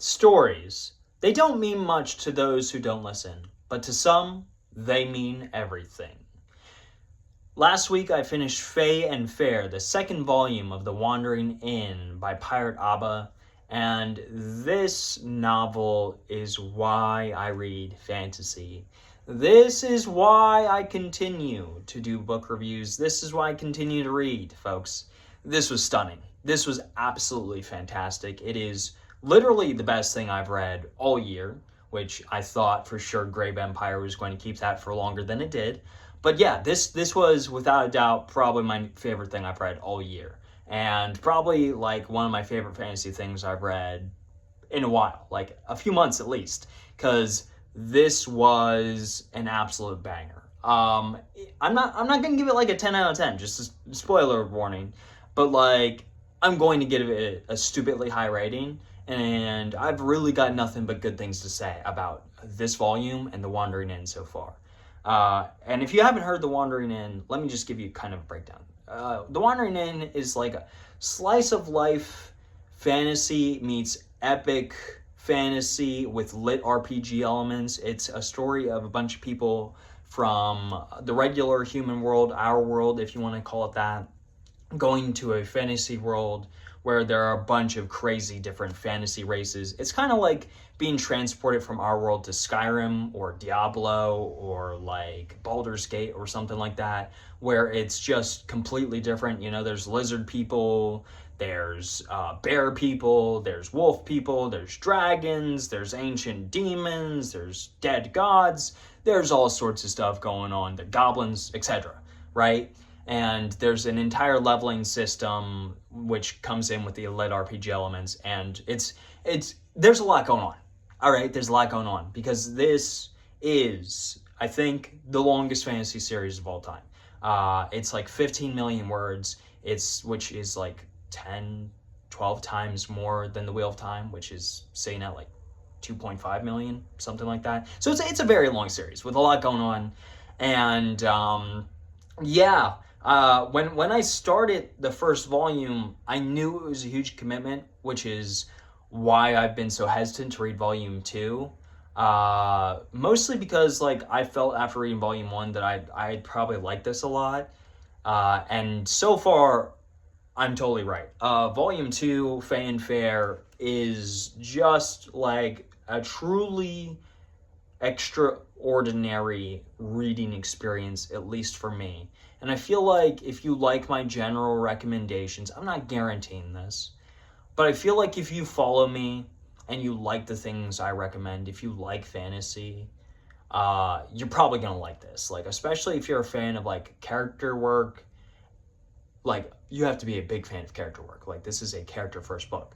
Stories, they don't mean much to those who don't listen, but to some, they mean everything. Last week I finished Fae Fare, the second volume of The Wandering Inn by Pirate Abba, and this novel is why I read fantasy. This is why I continue to do book reviews. This is why I continue to read, folks. This was stunning. This was absolutely fantastic. It is literally the best thing I've read all year, which I thought for sure Grape Empire was going to keep that for longer than it did. But yeah, this was without a doubt probably my favorite thing I've read all year. And probably like one of my favorite fantasy things I've read in a while, like a few months at least, because this was an absolute banger. I'm not gonna give it like a 10 out of 10, just a spoiler warning, but like I'm going to give it a stupidly high rating, and I've really got nothing but good things to say about this volume and The Wandering Inn so far. And if you haven't heard The Wandering Inn, let me just give you kind of a breakdown. The Wandering Inn is like a slice of life fantasy meets epic fantasy with lit RPG elements. It's a story of a bunch of people from the regular human world, our world, if you want to call it that, going to a fantasy world where there are a bunch of crazy different fantasy races. It's kind of like being transported from our world to Skyrim or Diablo or like Baldur's Gate or something like that, where it's just completely different. You know, there's lizard people, there's bear people, there's wolf people, there's dragons, there's ancient demons, there's dead gods, there's all sorts of stuff going on, the goblins, etc., right? And there's an entire leveling system which comes in with the lit RPG elements, and it's there's a lot going on. All right, there's a lot going on because this is, I think, the longest fantasy series of all time. It's like 15 million words. Which is like 10, 12 times more than the Wheel of Time, which is saying at like 2.5 million, something like that. So it's a very long series with a lot going on, and yeah. When I started the first volume, I knew it was a huge commitment, which is why I've been so hesitant to read volume 2. Mostly because like I felt after reading volume 1 that I'd probably like this a lot. And so far, I'm totally right. Volume 2, Fae Fare, is just like a truly extraordinary reading experience, at least for me. And I feel like if you like my general recommendations, I'm not guaranteeing this, but I feel like if you follow me and you like the things I recommend, if you like fantasy, you're probably gonna like this. Like, especially if you're a fan of like character work, like you have to be a big fan of character work. Like this is a character first book,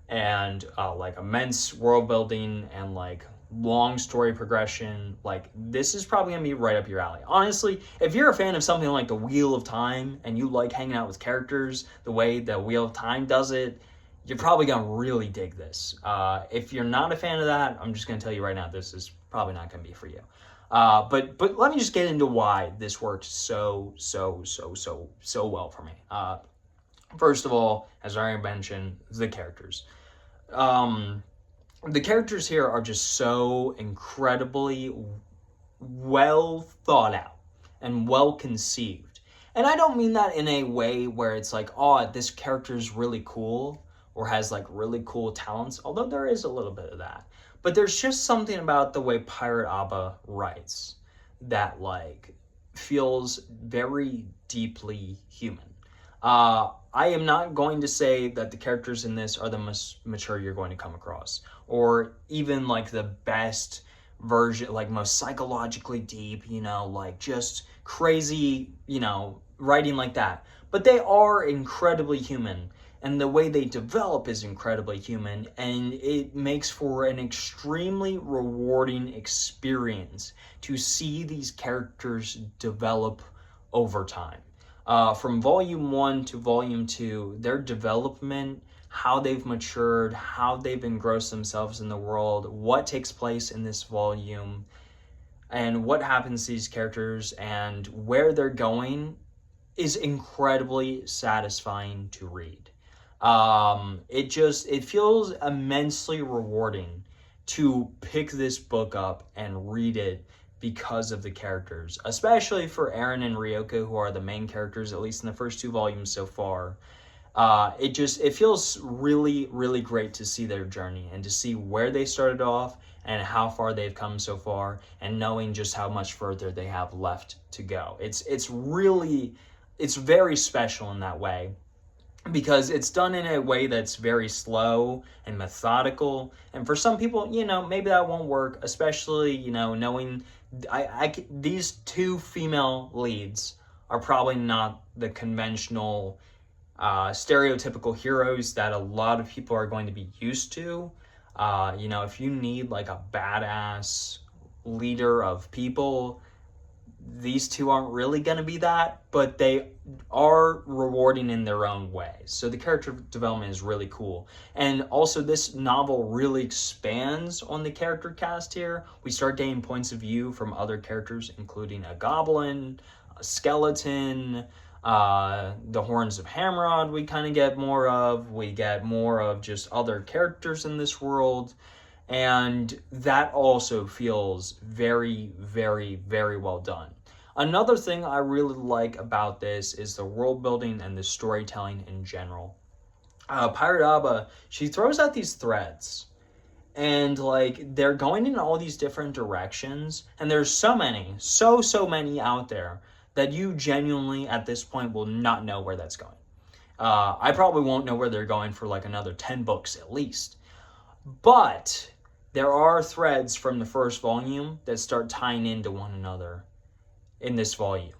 and like immense world building and like long story progression. Like this is probably gonna be right up your alley. Honestly, if you're a fan of something like the Wheel of Time and you like hanging out with characters the way the Wheel of Time does it, you're probably gonna really dig this. If you're not a fan of that, I'm just gonna tell you right now, this is probably not gonna be for you. But let me just get into why this worked so well for me. First of all, as I already mentioned, the characters. The characters here are just so incredibly well thought out and well conceived. And I don't mean that in a way where it's like, oh, this character is really cool or has like really cool talents, although there is a little bit of that. But there's just something about the way Pirate Abba writes that like feels very deeply human. I am not going to say that the characters in this are the most mature you're going to come across, or even like the best version, like most psychologically deep, you know, like just crazy, you know, writing like that. But they are incredibly human, and the way they develop is incredibly human, and it makes for an extremely rewarding experience to see these characters develop over time. From volume 1 to volume 2, their development, how they've matured, how they've engrossed themselves in the world, what takes place in this volume, and what happens to these characters, and where they're going is incredibly satisfying to read. It feels immensely rewarding to pick this book up and read it because of the characters, especially for Eren and Ryoka, who are the main characters, at least in the first 2 volumes so far. It feels really, really great to see their journey and to see where they started off and how far they've come so far, and knowing just how much further they have left to go. It's very special in that way, because it's done in a way that's very slow and methodical. And for some people, maybe that won't work, especially, knowing these 2 female leads are probably not the conventional stereotypical heroes that a lot of people are going to be used to. If you need like a badass leader of people, these 2 aren't really going to be that, but they are rewarding in their own way. So the character development is really cool. And also, this novel really expands on the character cast here. We start getting points of view from other characters, including a goblin, a skeleton, the Horns of Hammerod we kind of get more of. We get more of just other characters in this world. And that also feels very, very, very well done. Another thing I really like about this is the world building and the storytelling in general. Pirate Abba, she throws out these threads, and like they're going in all these different directions, and there's so many, so many out there that you genuinely at this point will not know where that's going. I probably won't know where they're going for like another 10 books at least. But there are threads from the first volume that start tying into one another in this volume.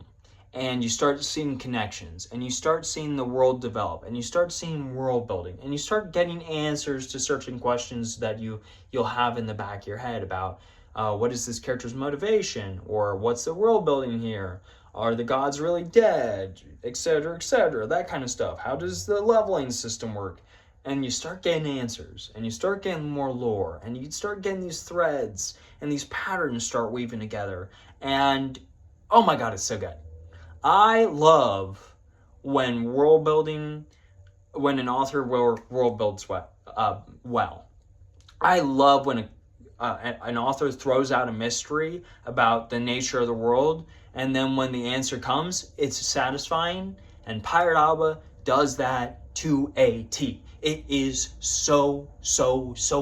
And you start seeing connections, and you start seeing the world develop, and you start seeing world building, and you start getting answers to certain questions that you'll have in the back of your head about what is this character's motivation, or what's the world building here? Are the gods really dead? Etc., etc., that kind of stuff. How does the leveling system work? And you start getting answers, and you start getting more lore, and you start getting these threads, and these patterns start weaving together. And oh my god, it's so good. I love when an author world builds well. I love when an author throws out a mystery about the nature of the world, and then when the answer comes, it's satisfying. And Pirate Alba does that to a T. It is so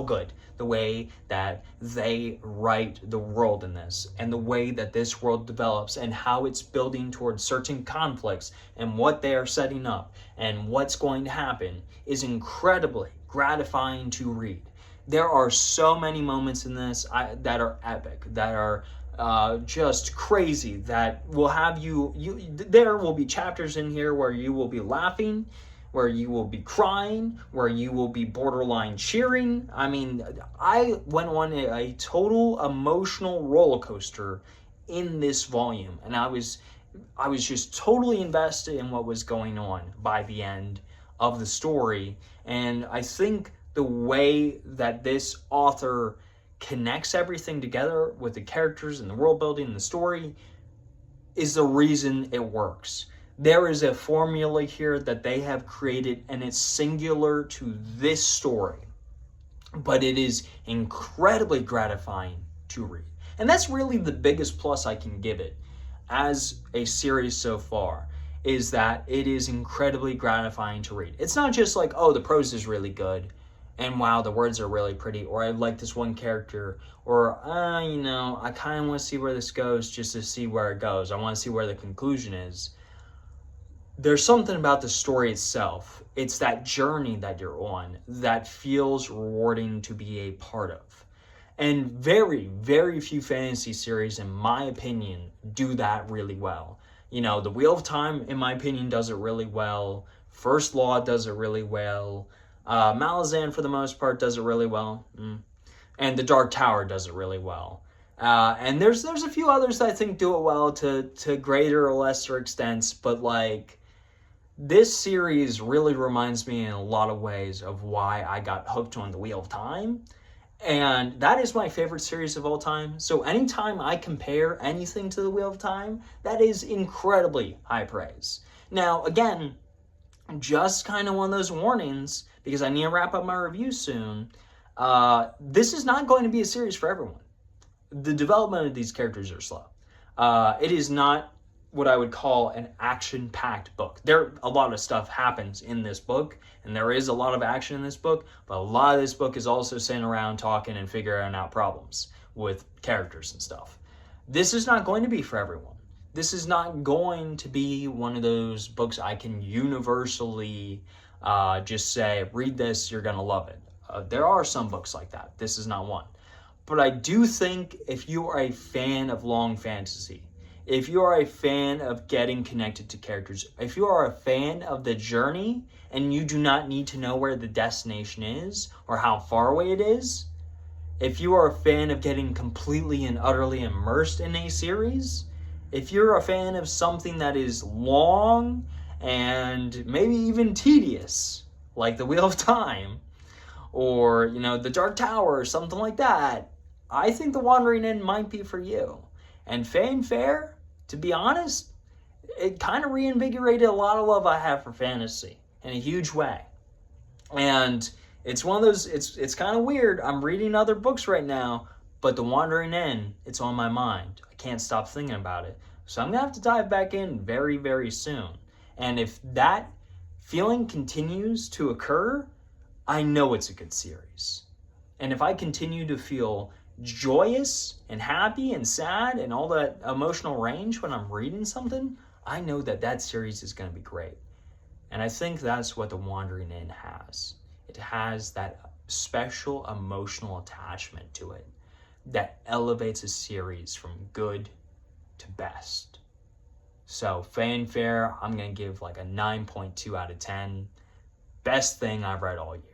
good, the way that they write the world in this, and the way that this world develops, and how it's building towards certain conflicts, and what they are setting up, and what's going to happen, is incredibly gratifying to read. There are so many moments in this that are epic, that are just crazy, that will have there will be chapters in here where you will be laughing, where you will be crying, where you will be borderline cheering. I mean, I went on a total emotional roller coaster in this volume, and I was just totally invested in what was going on by the end of the story. And I think the way that this author connects everything together with the characters and the world building and the story is the reason it works. There is a formula here that they have created, and it's singular to this story, but it is incredibly gratifying to read. And that's really the biggest plus I can give it as a series so far, is that it is incredibly gratifying to read. It's not just like, oh, the prose is really good, and wow, the words are really pretty, or I like this one character, or, I kind of want to see where this goes just to see where it goes. I want to see where the conclusion is. There's something about the story itself. It's that journey that you're on that feels rewarding to be a part of. And very, very few fantasy series, in my opinion, do that really well. The Wheel of Time, in my opinion, does it really well. First Law does it really well. Malazan, for the most part, does it really well. And The Dark Tower does it really well. And there's a few others that I think do it well to greater or lesser extents, but like, this series really reminds me in a lot of ways of why I got hooked on The Wheel of Time. And that is my favorite series of all time. So anytime I compare anything to The Wheel of Time, that is incredibly high praise. Now, again, just kind of one of those warnings, because I need to wrap up my review soon. This is not going to be a series for everyone. The development of these characters are slow. It is not what I would call an action-packed book. A lot of stuff happens in this book, and there is a lot of action in this book, but a lot of this book is also sitting around talking and figuring out problems with characters and stuff. This is not going to be for everyone. This is not going to be one of those books I can universally just say, read this, you're going to love it. There are some books like that. This is not one. But I do think if you are a fan of long fantasy, if you are a fan of getting connected to characters, if you are a fan of the journey and you do not need to know where the destination is or how far away it is, if you are a fan of getting completely and utterly immersed in a series, if you're a fan of something that is long and maybe even tedious, like The Wheel of Time, or, The Dark Tower, or something like that, I think The Wandering End might be for you. And Fae Fare, to be honest, it kind of reinvigorated a lot of love I have for fantasy in a huge way. And it's one of those, it's kind of weird. I'm reading other books right now, but The Wandering End, it's on my mind. I can't stop thinking about it. So I'm going to have to dive back in very, very soon. And if that feeling continues to occur, I know it's a good series. And if I continue to feel joyous and happy and sad and all that emotional range when I'm reading something, I know that series is going to be great. And I think that's what The Wandering End has. It has that special emotional attachment to it that elevates a series from good to best. So Fae Fare, I'm going to give like a 9.2 out of 10. Best thing I've read all year.